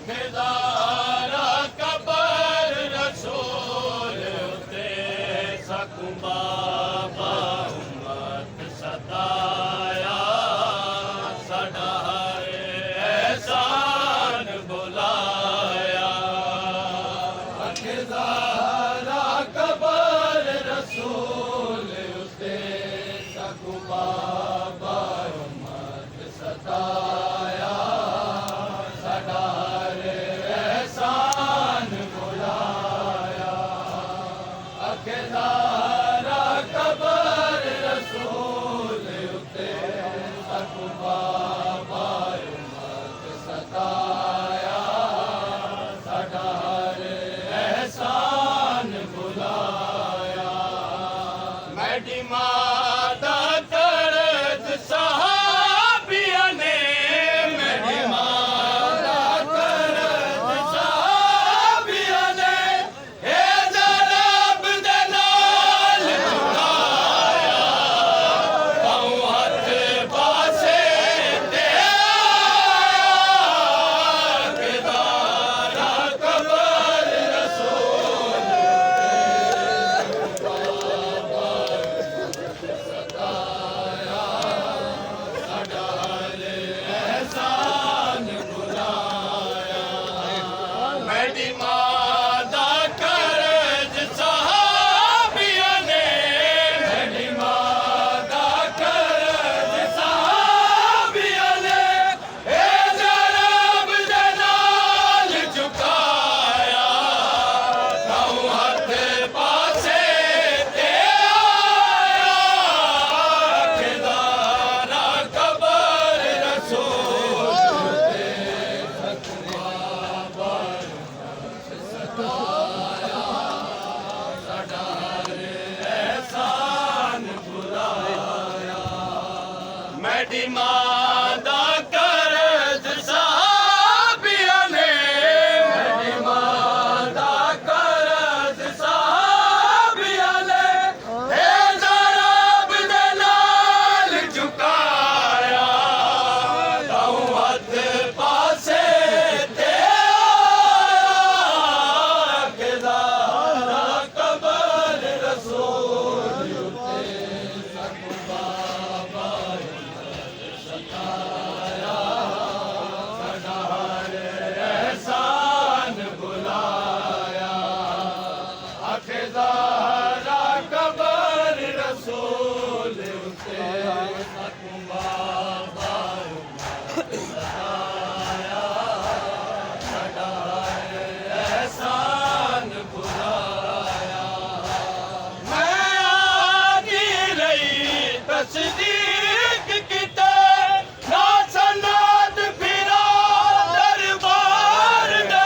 अखदारा cover रसूल उते सकूं बाबा उम्मत सताया साडा हर एहसान बुलाया अखदारा कबर रसूल उते सकूं बाबा उम्मत सताया साडा हर एहसान बुलाया अखदारा कबर रसूल उते सकूं बाबा उम्मत सताया साडा हर एहसान बुलाया मैडी माता करद सहाबिया ने मैडी माता करद सहाबिया ने हे जरब दे नाल जुड़ाया पाऊं हथ पासे ते अखदारा कबर रसूल एहसान बुलाया मैडी मादा करज सहाबिया ने मैडी मादा करज सहाबिया ने हे जरब दे नाल झुकाया पाऊं हथ पासे ते आया अखदारा कबर रसूल एहसान बुलाया मैडी मादा करज सहाबिया ने मैडी मादा करज सहाबिया ने हे जरब दे नाल झुकाया ताऊं हथ पासे ते आया अखदारा कबर रसूल एहसान बुलाया अखदारा कबर रसूल उते सकूं बाबा उम्मत सताया साडा हर एहसान बुलाया मैं आगी रही तस्दीक किते ना सनद फिरा दरबार दे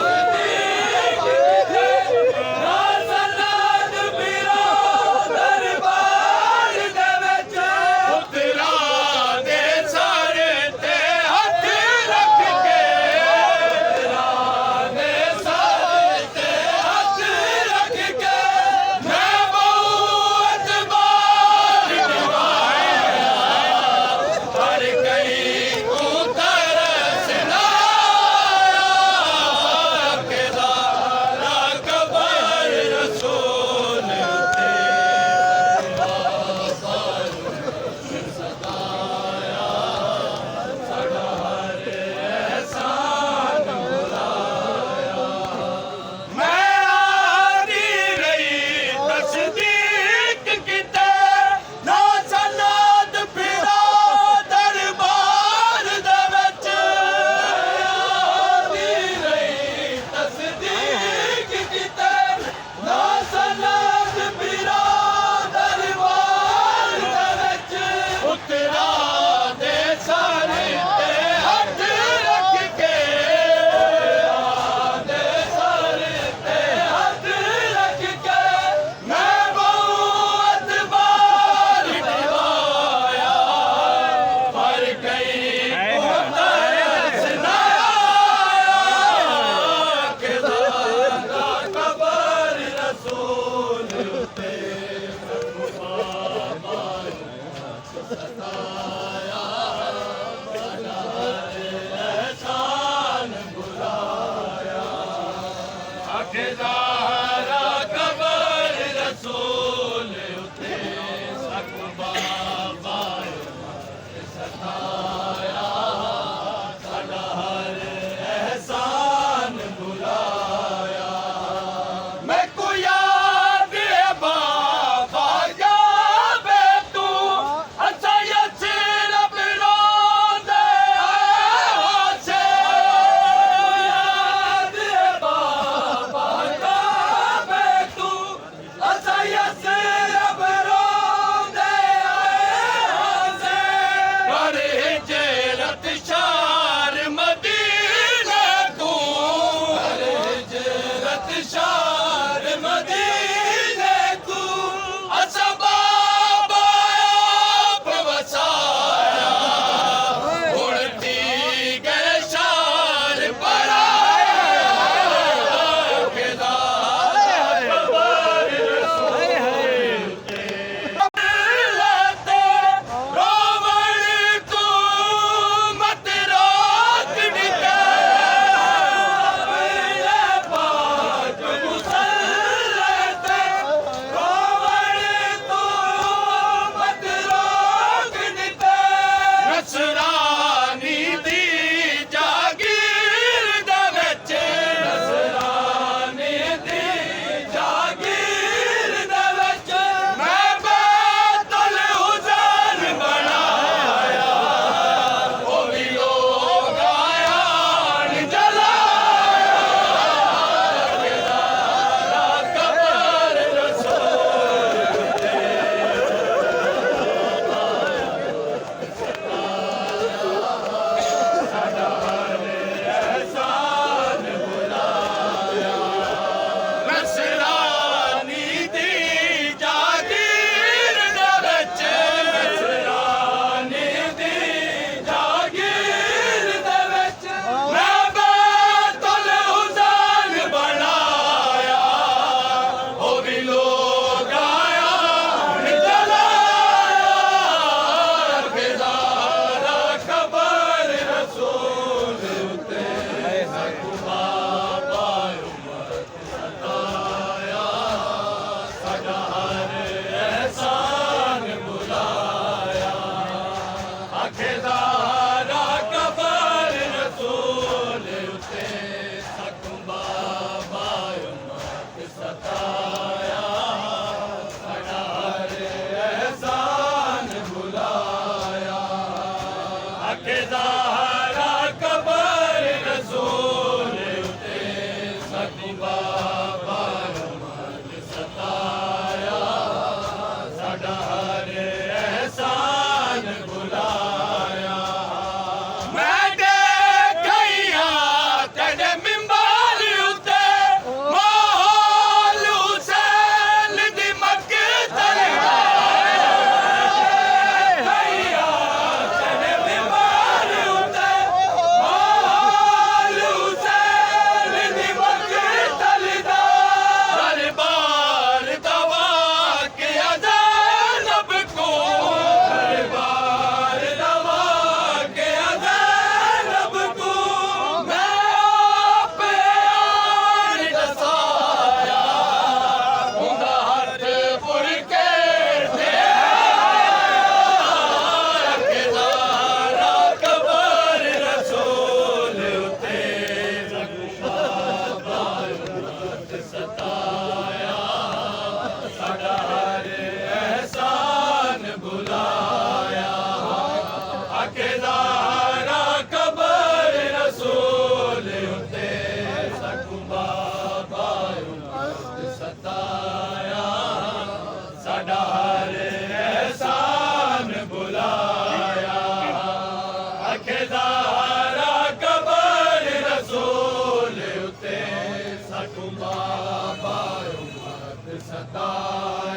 तस्दीक किते ना सनद फिरा ਸਾਡਾ ਹਰ ਅਹਿਸਾਨ ਭੁਲਾਇਆ ਆਖੇ ਜ਼ਾਹਰਾ ਕਬਰ ਰਸੂਲ ਉਤੇ ਸਾਕੂ ਬਾਬਾ ਉਮਤ ਸਤਾਇਆ